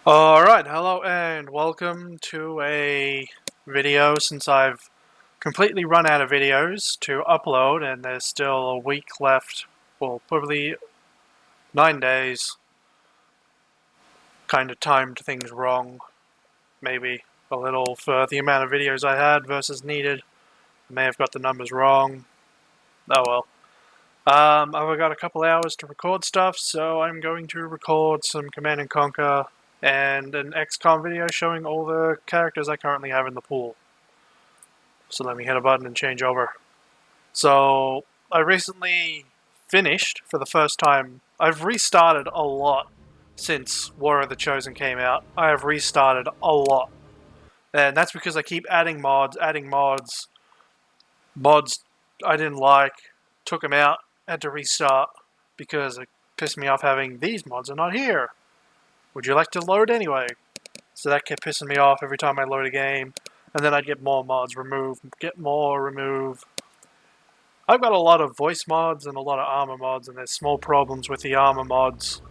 Alright, hello and welcome to a video since I've completely run out of videos to upload and there's still a week left, well probably 9 days. Kind of timed things wrong, maybe a little for the amount of videos I had versus needed. I may have got the numbers wrong. Oh well. I've got a couple hours to record stuff, so I'm going to record some Command and Conquer and an Xcom video showing all the characters I currently have in the pool. So let me hit a button and change over. So I recently finished for the first time. I've restarted a lot since War of the Chosen came out. I have restarted a lot. And that's because I keep adding mods. Mods I didn't like, took them out, had to restart because it pissed me off having these mods are not here. Would you like to load anyway? So that kept pissing me off every time I load a game. And then I'd get more mods, remove, get more, remove. I've got a lot of voice mods and a lot of armor mods, and there's small problems with the armor mods.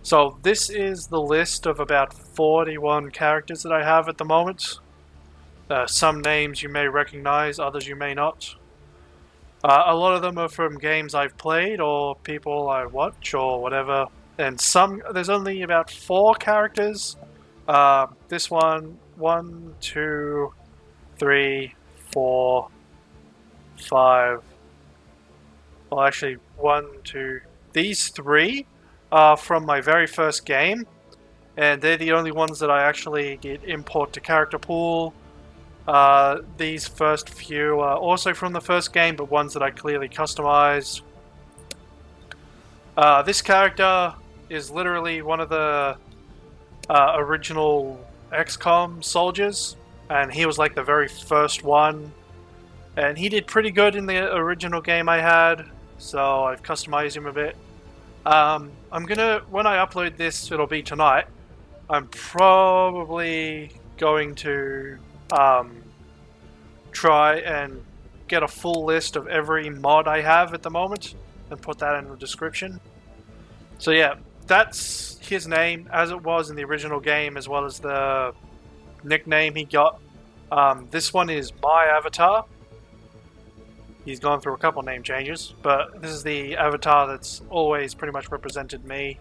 So this is the list of about 41 characters that I have at the moment. Some names you may recognize, others you may not. A lot of them are from games I've played or people I watch or whatever. And there's only about 4 characters. This one, 1, 2, 3, 4, 5. Well, actually, 1, 2. These 3 are from my very first game, and they're the only ones that I actually did import to character pool. These first few are also from the first game, but ones that I clearly customized. This character is literally one of the original Xcom soldiers, and he was like the very first one, and he did pretty good in the original game I had, so I've customized him a bit. I'm gonna, when I upload this, it'll be tonight, I'm probably going to try and get a full list of every mod I have at the moment and put that in the description. So yeah, that's his name as it was in the original game, as well as the nickname he got. This one is my avatar. He's gone through a couple name changes, but this is the avatar that's always pretty much represented me.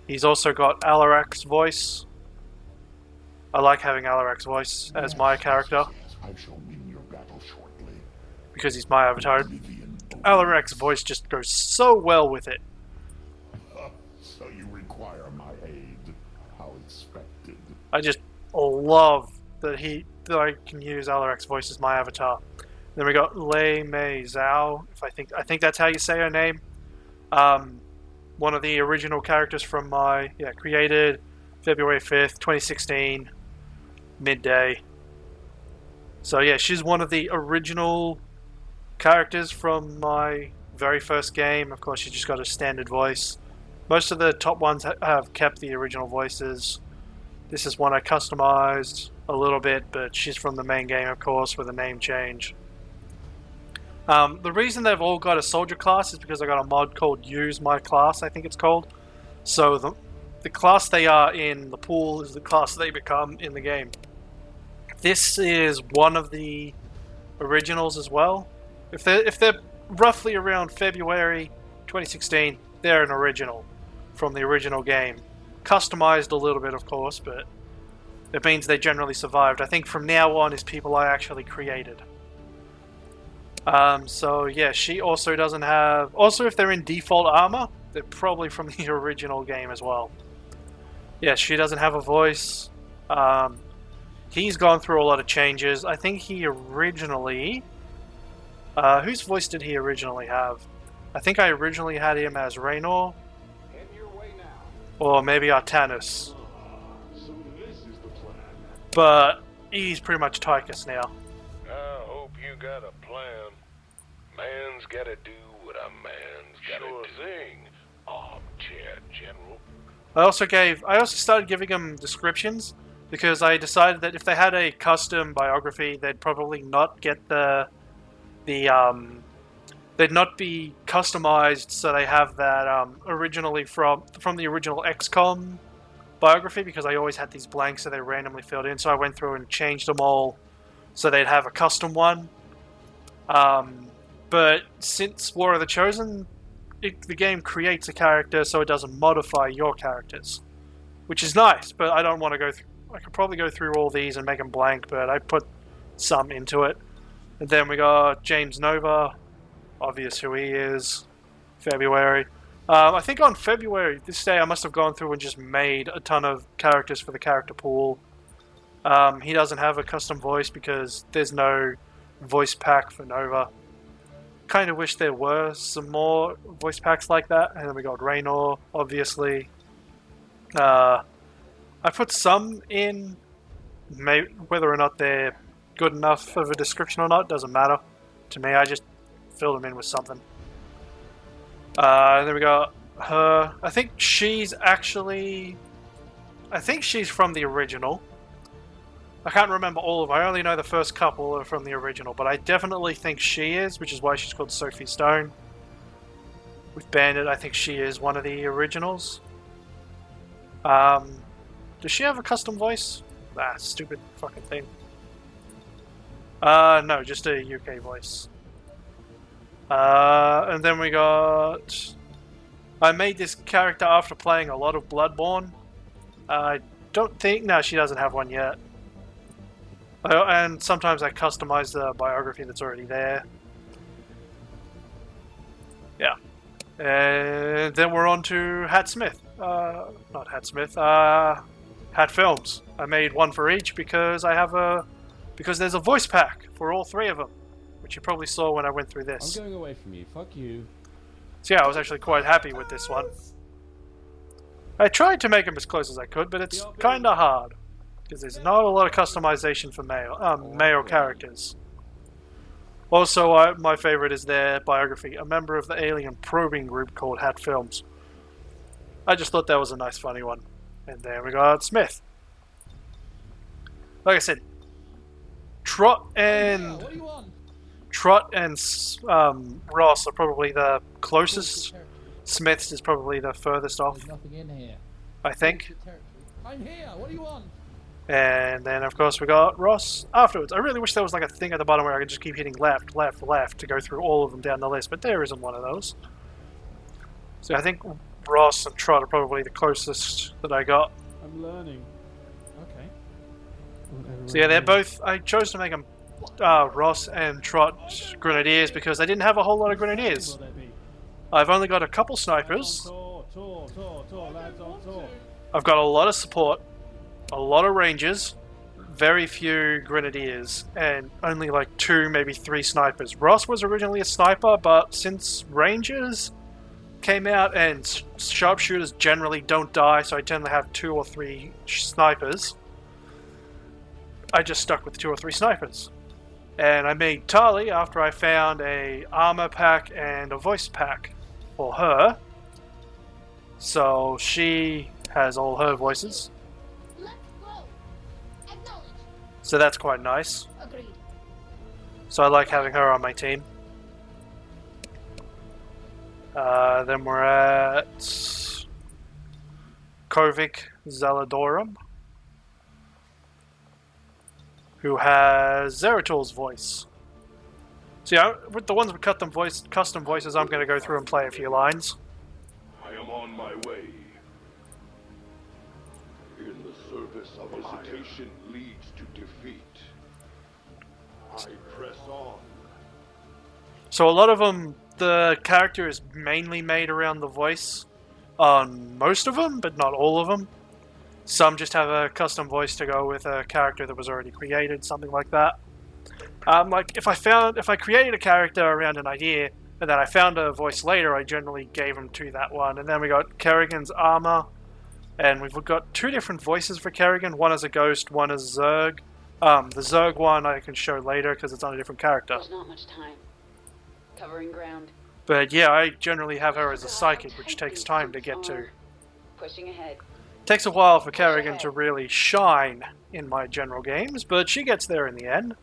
He's also got Alarak's voice. I like having Alarak's voice as my character because he's my avatar. Alarak's voice just goes so well with it. So you require my aid. How expected. I just love that I can use Alarak's voice as my avatar. Then we got Lei Mei Zhao. I think that's how you say her name. One of the original characters from my created February 5th, 2016, midday. So yeah, she's one of the original characters from my very first game. Of course, she just got a standard voice. Most of the top ones have kept the original voices. This is one I customized a little bit, but she's from the main game, of course, with a name change. The reason they've all got a soldier class is because I got a mod called Use My Class, I think it's called. So the class they are in the pool is the class they become in the game. This is one of the originals as well. If they're roughly around February 2016, they're an original from the original game. Customized a little bit, of course, but it means they generally survived. I think from now on is people I actually created. So yeah, she also doesn't have... Also, if they're in default armor, they're probably from the original game as well. Yeah, she doesn't have a voice. He's gone through a lot of changes. I think he originally... whose voice did he originally have? I think I originally had him as Raynor. Or maybe Artanis. So this is the plan. But he's pretty much Tychus now. I hope you got a plan. Man's gotta do what a man's gotta do. Sure thing, Armchair General. I also started giving them descriptions because I decided that if they had a custom biography, they'd probably not get they'd not be customized, so they have that originally from the original XCOM biography because I always had these blanks, so they randomly filled in. So I went through and changed them all so they'd have a custom one. But since War of the Chosen, the game creates a character so it doesn't modify your characters, which is nice. But I don't want to go through. I could probably go through all these and make them blank, but I put some into it. And then we got James Nova, obvious who he is. February. I think on February, this day, I must have gone through and just made a ton of characters for the character pool. He doesn't have a custom voice because there's no voice pack for Nova. Kind of wish there were some more voice packs like that. And then we got Raynor, obviously. I put some in, whether or not they're good enough of a description or not, doesn't matter to me. I just fill them in with something. And then we got her. I think she's from the original. I can't remember all of them. I only know the first couple are from the original, but I definitely think she is, which is why she's called Sophie Stone. With Bandit, I think she is one of the originals. Does she have a custom voice? Ah, stupid fucking thing. No, just a UK voice. And then we got... I made this character after playing a lot of Bloodborne. I don't think... No, she doesn't have one yet. And sometimes I customize the biography that's already there. Yeah. And then we're on to Hat Smith. Not Hat Smith. Hat Films. I made one for each because I have a... Because there's a voice pack for all three of them. Which you probably saw when I went through this. I'm going away from you. Fuck you. So yeah, I was actually quite happy with this one. I tried to make them as close as I could, but it's kind of hard. Because there's not a lot of customization for male characters. Also, my favorite is their biography. A member of the alien probing group called Hat Films. I just thought that was a nice funny one. And there we got Smith. Like I said, Trott and Ross are probably the closest. Smith's is probably the furthest off. There's nothing in here. I think. I'm here. What do you want? And then, of course, we got Ross afterwards. I really wish there was like a thing at the bottom where I could just keep hitting left, left, left to go through all of them down the list, but there isn't one of those. So I think Ross and Trott are probably the closest that I got. I'm learning. Okay. So yeah, they're both... I chose to make them Ross and Trott Grenadiers because I didn't have a whole lot of Grenadiers. I've only got a couple snipers. I've got a lot of support, a lot of rangers, very few Grenadiers, and only like 2, maybe 3 snipers. Ross was originally a sniper, but since Rangers came out and sharpshooters generally don't die, so I tend to have 2 or 3 snipers, I just stuck with 2 or 3 snipers. And I made Tali after I found a armor pack and a voice pack for her. So she has all her voices. So that's quite nice. Agreed. So I like having her on my team. Then we're at Kovic Zaladorum, who has Zerator's voice. So yeah, with the ones with custom voices, I'm going to go through and play a few lines. I am on my way. In the service of hesitation leads to defeat. I press on. So a lot of them, the character is mainly made around the voice on most of them, but not all of them. Some just have a custom voice to go with a character that was already created, something like that. Like if I created a character around an idea and then I found a voice later, I generally gave them to that one. And then we got Kerrigan's armor, and we've got 2 different voices for Kerrigan. One is a ghost, one is Zerg. The Zerg one I can show later because it's on a different character. There's not much time. Covering ground. But yeah, I generally have her as a psychic, which takes time to get to. Pushing ahead. Takes a while for Kerrigan to really shine in my general games, but she gets there in the end.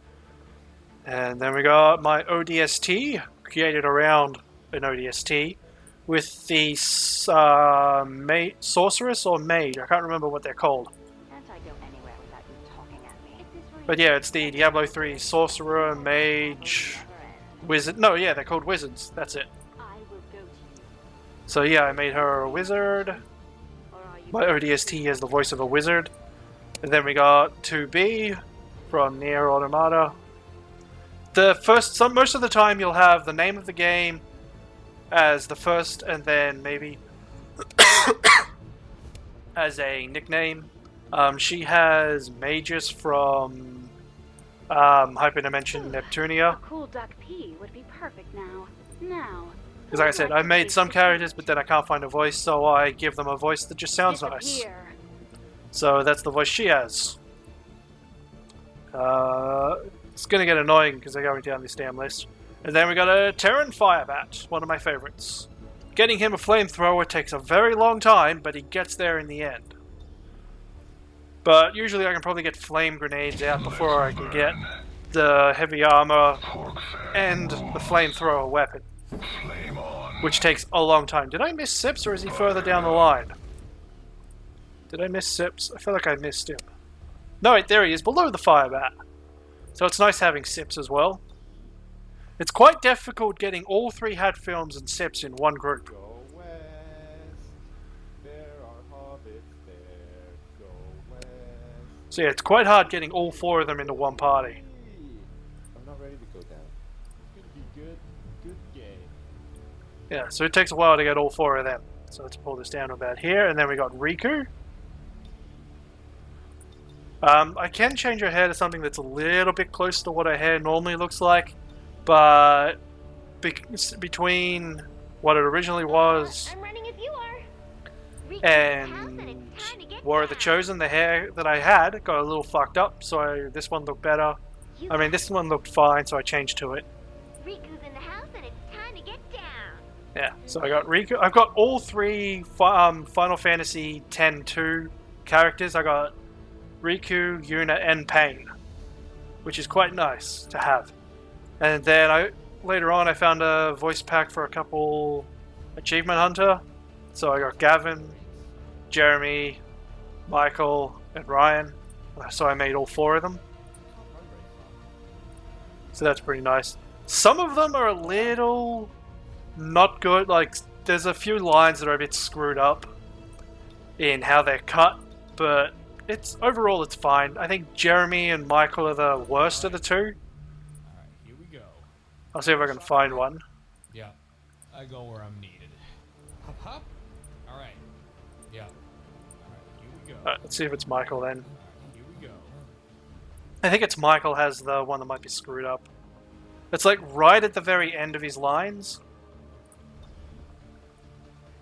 And then we got my ODST, created around an ODST, with the sorceress or mage. I can't remember what they're called. Can't I go anywhere without you talking at me? But yeah, it's the Diablo 3 sorcerer, mage, wizard. No, yeah, they're called wizards. That's it. I will go to you. So yeah, I made her a wizard. Or are you My ODST has the voice of a wizard. And then we got 2B from Nier Automata. Most of the time you'll have the name of the game as the first, and then maybe as a nickname. She has mages from Hyperdimension Neptunia. A cool duck pea would be perfect now. Now. Because like I said, I made some characters, but then I can't find a voice, so I give them a voice that just sounds nice. Disappear. So that's the voice she has. It's gonna get annoying because they're going down this damn list. And then we got a Terran Firebat, one of my favorites. Getting him a flamethrower takes a very long time, but he gets there in the end. But usually I can probably get flame grenades out before I can get the heavy armor and the flamethrower weapon. Which takes a long time. Did I miss Sips, or is he further down the line? Did I miss Sips? I feel like I missed him. No, wait, there he is, below the Firebat. So it's nice having Sips as well. It's quite difficult getting all 3 hat films and Sips in one group. Go west. There are hobbits there. Go west. So yeah, it's quite hard getting all 4 of them into one party. I'm not ready to go down. It's gonna be good game. Yeah, so it takes a while to get all 4 of them. So let's pull this down about here, and then we got Rikki. I can change her hair to something that's a little bit close to what her hair normally looks like, but between what it originally was I'm running if you are. and War of the Chosen, the hair that I had got a little fucked up, so this one looked better. I mean, this one looked fine, so I changed to it. Riku's in the house and it's time to get down. Yeah, so I got Rikki. I've got all 3 Final Fantasy X-2 characters. I got Rikki, Yuna, and Pain, which is quite nice to have. And then later on I found a voice pack for a couple Achievement Hunter. So I got Gavin, Jeremy, Michael, and Ryan. So I made all 4 of them. So that's pretty nice. Some of them are a little not good. Like, there's a few lines that are a bit screwed up in how they're cut, but overall it's fine. I think Jeremy and Michael are the worst of the 2. Alright, here we go. I'll see if I can find one. Yeah, I go where I'm needed. Hop, hop. Alright. Yeah. Alright, here we go. Alright, let's see if it's Michael then. Alright, here we go. I think it's Michael has the one that might be screwed up. It's like right at the very end of his lines.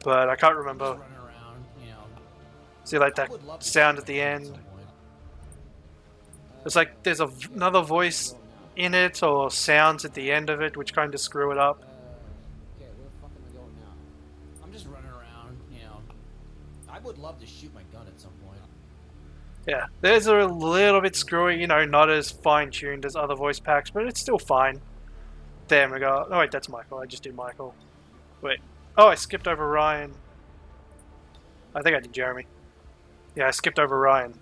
But I can't remember. Just running around, you know. See, like I that would love to sound see at the that end. some point. It's like there's another voice in it or sounds at the end of it which kind of screw it up. Okay, where the fuck am I going now? I'm just running around, you know. I would love to shoot my gun at some point. Yeah, there's a little bit screwy, you know, not as fine-tuned as other voice packs, but it's still fine. There we go. Oh wait, that's Michael. I just did Michael. Wait. Oh, I skipped over Ryan. I think I did Jeremy. Yeah, I skipped over Ryan.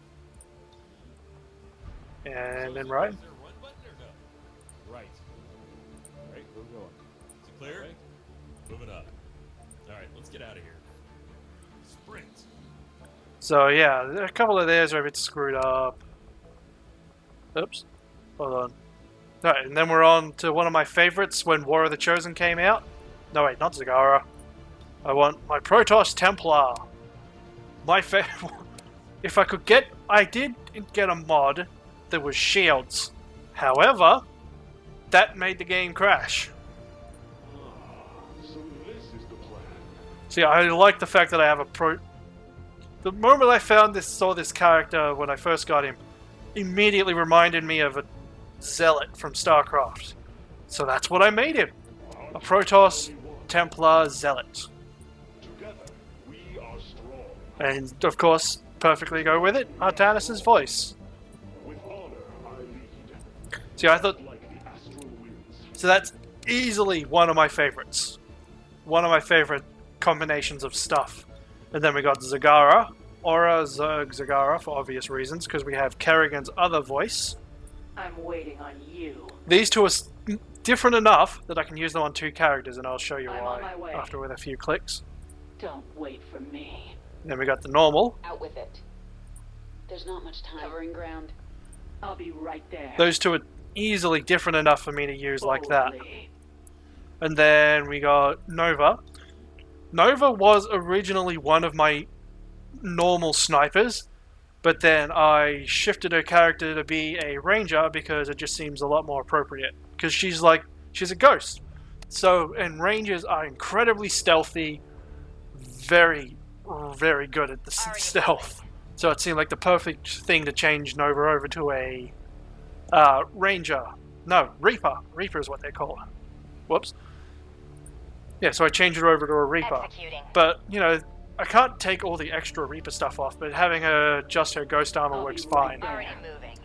And then Ryan. Is there a run button or no? Right. Right, we're going. Is it clear? Moving up. Alright, let's get out of here. Sprint. So yeah, a couple of theirs are a bit screwed up. Oops. Hold on. Alright, and then we're on to one of my favorites when War of the Chosen came out. No wait, not Zagara. I want my Protoss Templar. My favorite. If I could get... I did get a mod that was shields. However, that made the game crash. So this is the plan. See, I like the fact that I have a pro... The moment I saw this character when I first got him, immediately reminded me of a Zealot from StarCraft. So that's what I made him. A Protoss Templar Zealot. Together, we are strong. And, of course, perfectly go with it, Artanis' voice. With honor, I lead. See, I thought... Like the astral winds. So that's easily one of my favorites. One of my favorite combinations of stuff. And then we got Zagara, Aura, Zerg, Zagara, for obvious reasons, because we have Kerrigan's other voice. I'm waiting on you. These two are different enough that I can use them on 2 characters, and I'll show you I'm on my why way. after with a few clicks. Don't wait for me. Then we got the normal. Out with it. There's not much time. Covering ground. I'll be right there. Those two are easily different enough for me to use like that. Boldly. And then we got Nova. Nova was originally one of my normal snipers, but then I shifted her character to be a ranger because it just seems a lot more appropriate. Because she's a ghost. So, and rangers are incredibly stealthy, very, very good at the stealth. So it seemed like the perfect thing to change Nova over to a ranger. No, Reaper. Reaper is what they call her. Whoops. Yeah, so I changed her over to a Reaper. But, you know, I can't take all the extra Reaper stuff off, but having her just her ghost armor works fine. Already moving.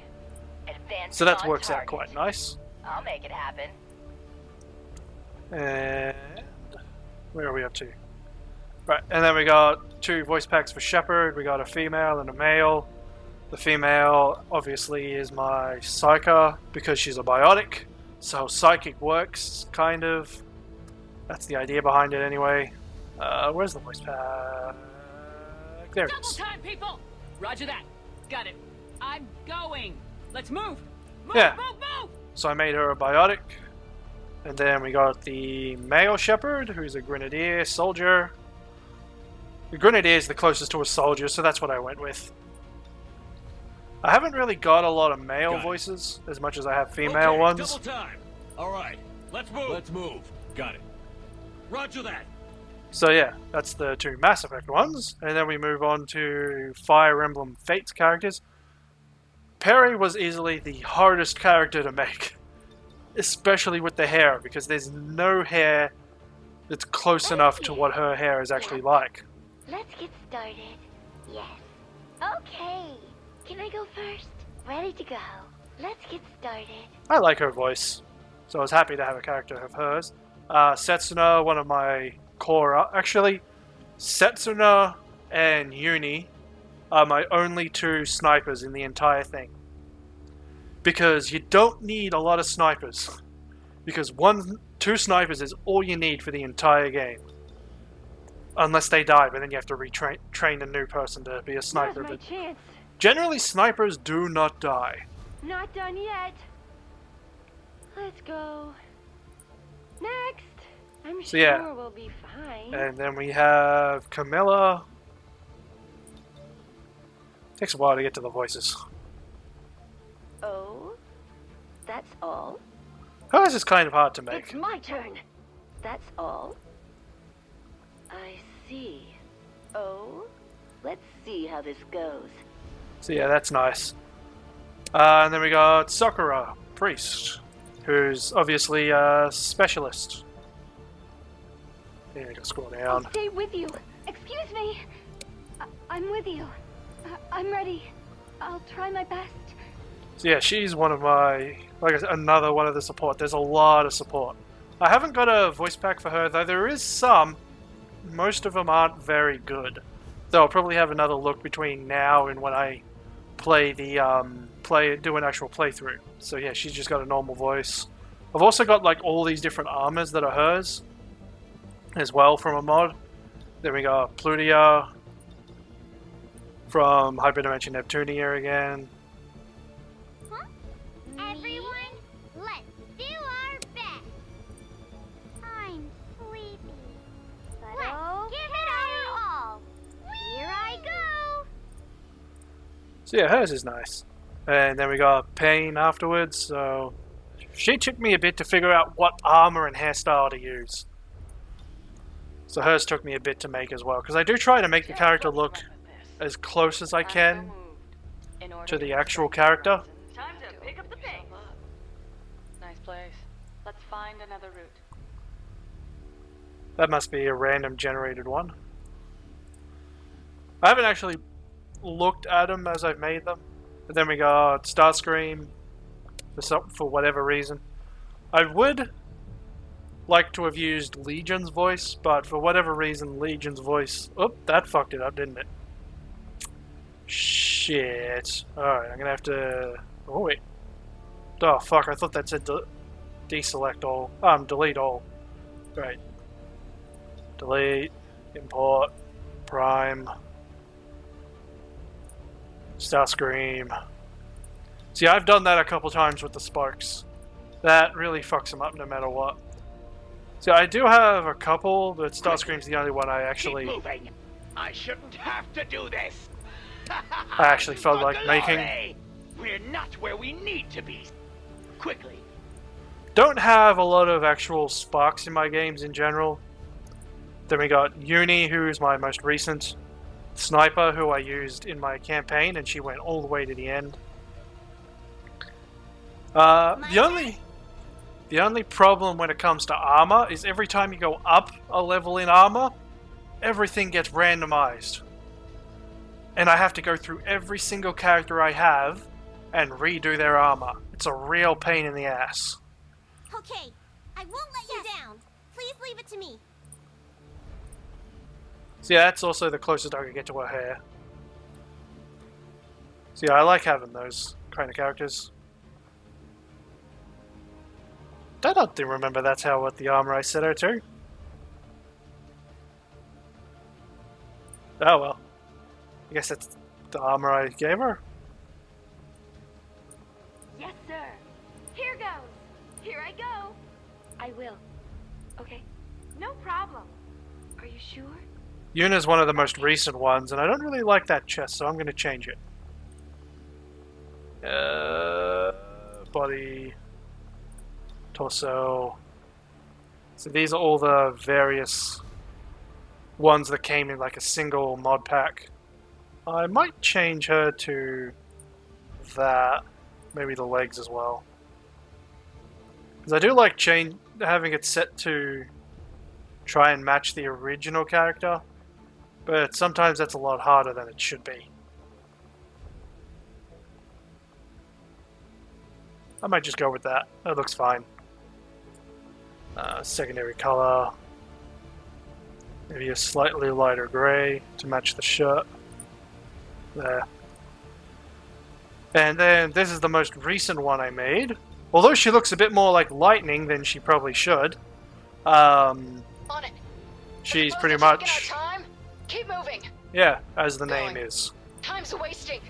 So that works out quite nice. I'll make it happen. And where are we up to? Right, and then we got 2 voice packs for Shepard. We got a female and a male. The female obviously is my Psyker because she's a biotic. So psychic works, kind of. That's the idea behind it anyway. Where's the voice pack? There it is. Double time, people! Roger that. Got it. I'm going. Let's move. Move, Yeah. move! So I made her a biotic. And then we got the male Shepard, who's a grenadier soldier. The grenadier is the closest to a soldier, so that's what I went with. I haven't really got a lot of male voices as much as I have female ones. Double time. All right, let's move. Let's move. Got it. Roger that. So yeah, that's the 2 Mass Effect ones, and then we move on to Fire Emblem Fates characters. Peri was easily the hardest character to make, especially with the hair, because there's no hair that's close enough to what her hair is actually like. Let's get started. Yes. Okay. Can I go first? Ready to go. Let's get started. I like her voice, so I was happy to have a character of hers. Setsuna, one of my core... Actually, Setsuna and Uni are my only 2 snipers in the entire thing. Because you don't need a lot of snipers. Because 2 snipers is all you need for the entire game. Unless they die, but then you have to train a new person to be a sniper. Now's my But chance. generally, snipers do not die. Not done yet. Let's go. Next. I'm So, sure yeah. we'll be fine. And then we have Camilla. Takes a while to get to the voices. Oh, that's all? Hers is kind of hard to make. It's my turn. That's all? I see. Oh, let's see how this goes. So yeah, that's nice. And then we got Sakura, Priest, who's obviously a specialist. Yeah, I gotta scroll down. I'll stay with you. Excuse me. I'm with you. I'm ready. I'll try my best. So yeah, she's one of my, like I said, another one of the support. There's a lot of support. I haven't got a voice pack for her, though there is some. Most of them aren't very good. Though I'll probably have another look between now and when I play the do an actual playthrough. So yeah, she's just got a normal voice. I've also got like all these different armors that are hers as well from a mod. Then we got Plutia from Hyperdimension Neptunia again. Everyone, let's do our best. I'm sleepy. But let's give it our all. Here I go. So yeah, hers is nice. And then we got Pain afterwards, so she took me a bit to figure out what armor and hairstyle to use. So hers took me a bit to make as well, because I do try to make the character look as close as I can to the actual character. Time to pick up the pace. Nice place. Let's find another route. That must be a random generated one. I haven't actually looked at them as I've made them. But then we got StarScream for whatever reason. I would like to have used Legion's voice, but for whatever reason, Legion's voice... Oh, that fucked it up, didn't it? Shit. Alright, I'm gonna have to... Oh, wait. Oh, fuck, I thought that said deselect all. Delete all. Right. Delete, import, prime, StarScream. See, I've done that a couple times with the sparks. That really fucks them up no matter what. So I do have a couple, but StarScream's the only one I actually... Keep moving. I shouldn't have to do this. I actually felt like making. We're not where we need to be. Quickly. Don't have a lot of actual sparks in my games in general. Then we got Uni, who's my most recent sniper, who I used in my campaign, and she went all the way to the end. The only problem when it comes to armor is every time you go up a level in armor, everything gets randomized. And I have to go through every single character I have and redo their armor. It's a real pain in the ass. Okay, I won't let you down. Please leave it to me. So yeah, that's also the closest I could get to her hair. So yeah, I like having those kind of characters. I don't remember that's what the armor I set her to. Oh well. I guess that's the armor I gave her. Yes, sir. Here goes. Here I go. I will. Okay. No problem. Are you sure? Yuna's one of the most recent ones, and I don't really like that chest, so I'm going to change it. Body, torso. So these are all the various ones that came in like a single mod pack. I might change her to that. Maybe the legs as well. Because I do like having it set to try and match the original character. But sometimes that's a lot harder than it should be. I might just go with that. That looks fine. Secondary color. Maybe a slightly lighter grey to match the shirt. There. And then this is the most recent one I made. Although she looks a bit more like lightning than she probably should. On it. She's pretty much... Time. Keep moving. Yeah, as the name is. Time's wasting.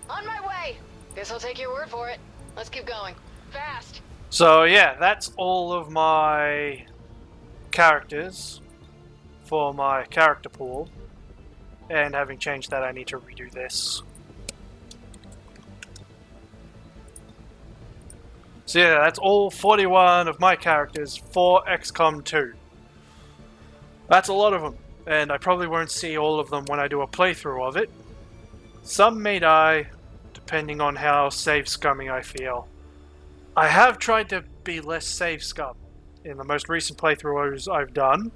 On my way. Guess I'll take your word for it. Let's keep going. Fast. So yeah, that's all of my characters for my character pool. And having changed that, I need to redo this. So yeah, that's all 41 of my characters for XCOM 2. That's a lot of them, and I probably won't see all of them when I do a playthrough of it. Some may die, depending on how save scumming I feel. I have tried to be less save scum in the most recent playthroughs I've done.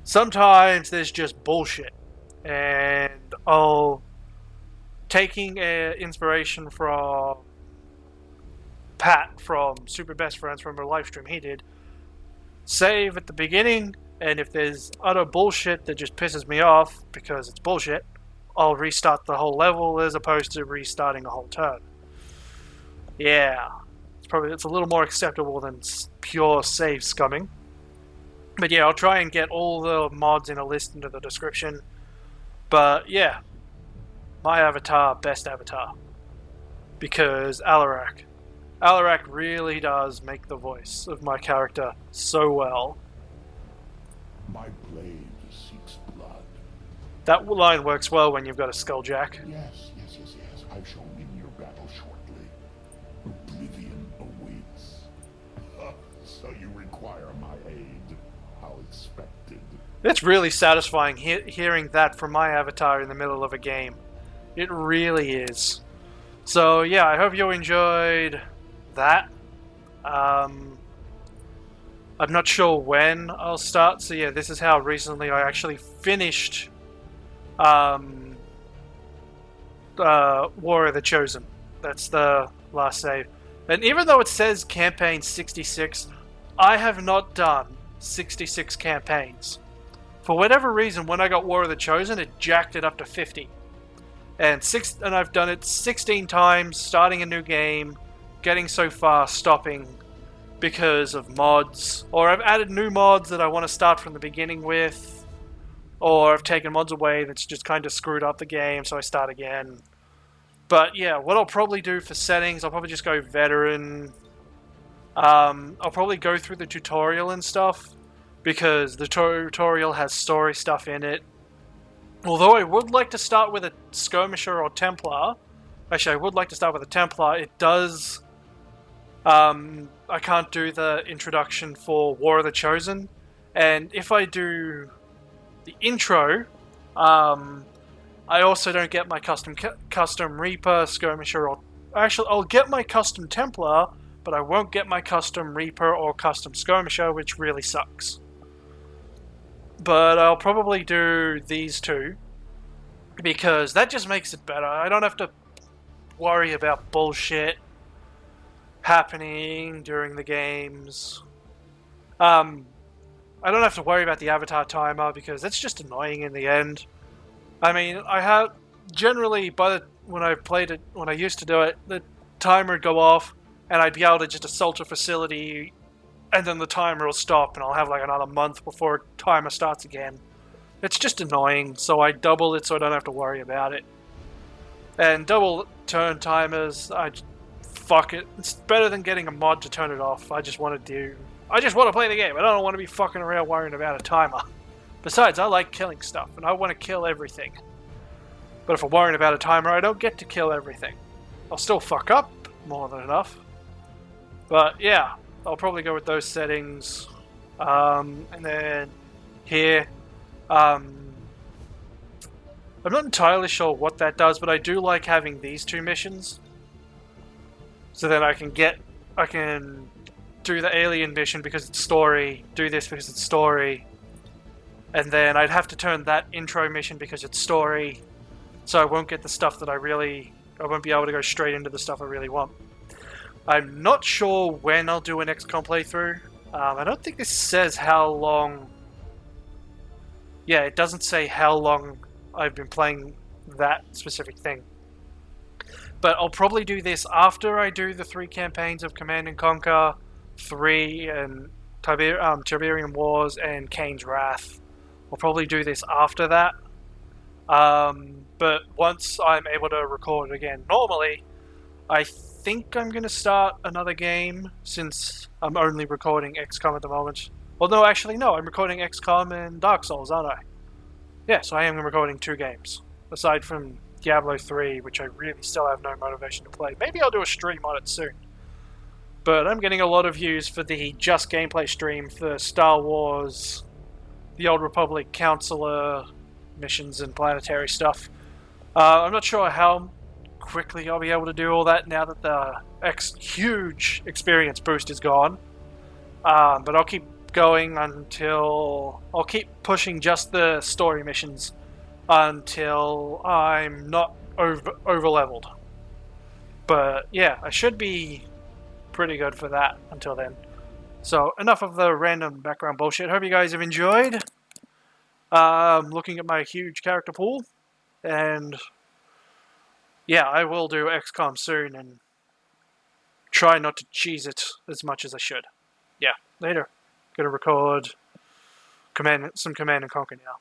Sometimes there's just bullshit, and taking inspiration from Pat from Super Best Friends from a live stream he did, save at the beginning, and if there's utter bullshit that just pisses me off because it's bullshit, I'll restart the whole level as opposed to restarting a whole turn. Yeah, it's a little more acceptable than pure save scumming. But yeah, I'll try and get all the mods in a list into the description. But yeah, my avatar, best avatar. Because Alarak really does make the voice of my character so well. My blade seeks blood. That line works well when you've got a skulljack. Yes. I shall win your battle shortly. Oblivion awaits. So you require my aid. How expected. It's really satisfying hearing that from my avatar in the middle of a game. It really is. So yeah, I hope you enjoyed that. I'm not sure when I'll start, so yeah, this is how recently I actually finished War of the Chosen. That's the last save. And even though it says campaign 66, I have not done 66 campaigns. For whatever reason, when I got War of the Chosen, it jacked it up to 50. And I've done it 16 times, starting a new game, getting so far, stopping because of mods. Or I've added new mods that I want to start from the beginning with. Or I've taken mods away that's just kind of screwed up the game, so I start again. But yeah, what I'll probably do for settings, I'll probably just go veteran. I'll probably go through the tutorial and stuff, because the tutorial has story stuff in it. Although I would like to start with a Skirmisher or Templar. Actually, I would like to start with a Templar. It does... I can't do the introduction for War of the Chosen. And if I do the intro, I also don't get my custom Reaper, Skirmisher, or... Actually, I'll get my custom Templar, but I won't get my custom Reaper or custom Skirmisher, which really sucks. But I'll probably do these two, because that just makes it better. I don't have to worry about bullshit happening during the games. I don't have to worry about the avatar timer, because it's just annoying in the end. I mean, I have generally, when I used to do it, the timer would go off, and I'd be able to just assault a facility, and then the timer will stop, and I'll have like another month before timer starts again. It's just annoying, so I double it so I don't have to worry about it. And double turn timers, fuck it. It's better than getting a mod to turn it off. I just want to play the game. I don't want to be fucking around worrying about a timer. Besides, I like killing stuff, and I want to kill everything. But if I'm worrying about a timer, I don't get to kill everything. I'll still fuck up, more than enough. But yeah, I'll probably go with those settings. And then here, I'm not entirely sure what that does, but I do like having these two missions. So then I can do the alien mission because it's story, do this because it's story, and then I'd have to turn that intro mission because it's story, so I won't get the stuff that I won't be able to go straight into the stuff I really want. I'm not sure when I'll do an XCOM playthrough. I don't think this says how long... Yeah, it doesn't say how long I've been playing that specific thing. But I'll probably do this after I do the 3 campaigns of Command & Conquer, 3 and Tiberium Wars and Kane's Wrath. I'll probably do this after that. But once I'm able to record again normally, I think I'm going to start another game, since I'm only recording XCOM at the moment. Well, no, actually, no, I'm recording XCOM and Dark Souls, aren't I? Yeah, so I am recording 2 games, aside from Diablo 3, which I really still have no motivation to play. Maybe I'll do a stream on it soon. But I'm getting a lot of views for the Just Gameplay stream for Star Wars, the Old Republic Counselor missions and planetary stuff. I'm not sure how quickly I'll be able to do all that now that the huge experience boost is gone. But I'll keep going until... I'll keep pushing just the story missions until I'm not over-leveled. But yeah, I should be pretty good for that until then. So enough of the random background bullshit. Hope you guys have enjoyed looking at my huge character pool. And yeah, I will do XCOM soon and try not to cheese it as much as I should. Yeah, later. Gonna record some Command & Conquer now.